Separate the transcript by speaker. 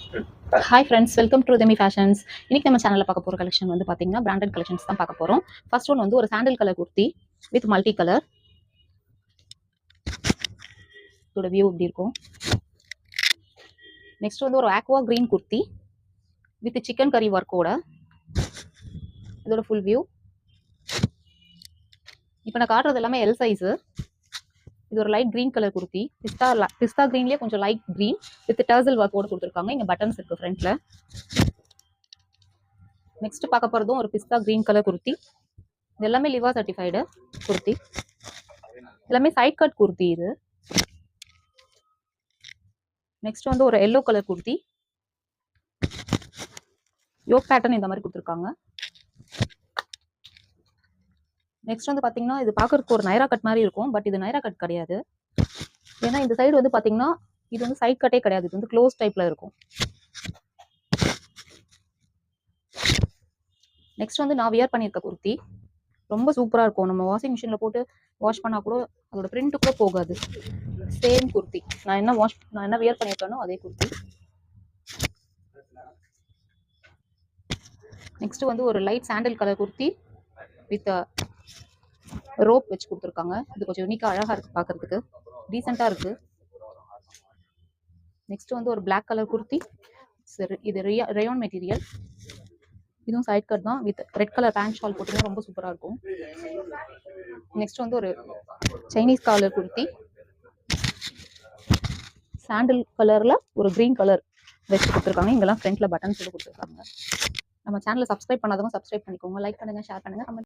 Speaker 1: Hi friends, welcome to Remi fashions. இன்னைக்கு நம்ம சேனலில் பார்க்க போகிற கலெக்ஷன் வந்து பார்த்தீங்கன்னா பிராண்டட் கலெக்ஷன்ஸ் தான் பார்க்க போகிறோம். ஃபர்ஸ்ட் ஒன் வந்து ஒரு சாண்டில் colour kurti with multi colour. இதோட வியூ இப்படி இருக்கும். நெக்ஸ்ட் வந்து ஒரு aqua green kurti with chicken கறி ஒர்க்கோட. இதோட ஃபுல் வியூ. இப்போ நான் காட்டுறது எல்லாமே எல் சைஸு. இது ஒரு லைட் கிரீன் கலர் குர்த்தி. பிஸ்தா கிரீன்லேயே கொஞ்சம் லைட் கிரீன் வித் டர்சல் ஒர்க்கோட கொடுத்துருக்காங்க. இங்கே பட்டன்ஸ் இருக்குது ஃப்ரண்ட்டில். நெக்ஸ்ட் பார்க்க போகிறதும் ஒரு பிஸ்தா கிரீன் கலர் குர்த்தி. இது எல்லாமே லிவா சர்டிஃபைடு குர்த்தி. எல்லாமே சைட் கட் குர்த்தி இது. நெக்ஸ்ட் வந்து ஒரு yellow colour kurti. Yoke pattern இந்த மாதிரி கொடுத்துருக்காங்க. நெக்ஸ்ட் வந்து பார்த்தீங்கன்னா இது பார்க்கறதுக்கு ஒரு நைரா கட் மாதிரி இருக்கும். பட் இது நைரா கட் கிடையாது. ஏன்னா இந்த சைடு வந்து பார்த்தீங்கன்னா இது வந்து சைட் கட்டே கிடையாது. இது வந்து க்ளோஸ் டைப்ல இருக்கும். நெக்ஸ்ட் வந்து நான் வியர் பண்ணியிருக்க குர்த்தி ரொம்ப சூப்பராக இருக்கும். நம்ம வாஷிங் மிஷினில் போட்டு வாஷ் பண்ணால் கூட அதோட பிரிண்ட் கூட போகாது. சேம் குர்த்தி. நான் என்ன வியர் பண்ணியிருக்கேனோ அதே குர்த்தி. நெக்ஸ்ட் வந்து ஒரு light sandal colour kurti with rope வச்சு கொடுத்துருக்காங்க. இது கொஞ்சம் யூனிக்காக அழகாக இருக்குது, பார்க்கறதுக்கு டீசெண்டாக இருக்குது. நெக்ஸ்ட் வந்து ஒரு பிளாக் கலர் குர்த்தி. இது ரேயான் மெட்டீரியல். இதுவும் சைட் கட் தான் with red colour pant shawl போட்டிங்கன்னா ரொம்ப சூப்பராக இருக்கும். நெக்ஸ்ட் வந்து ஒரு சைனீஸ் கலர் குர்த்தி சாண்டில் கலரில் ஒரு க்ரீன் கலர் வச்சு கொடுத்துருக்காங்க. இங்கெல்லாம் ஃப்ரண்ட்டில் பட்டன்ஸ் கொடுத்துருக்காங்க. நம்ம சேனலை சப்ஸ்கிரைப் பண்ணாதவங்க சப்ஸ்கிரைப் பண்ணிக்கோங்க. லைக் பண்ணுங்கள், ஷேர் பண்ணுங்கள், கமெண்ட்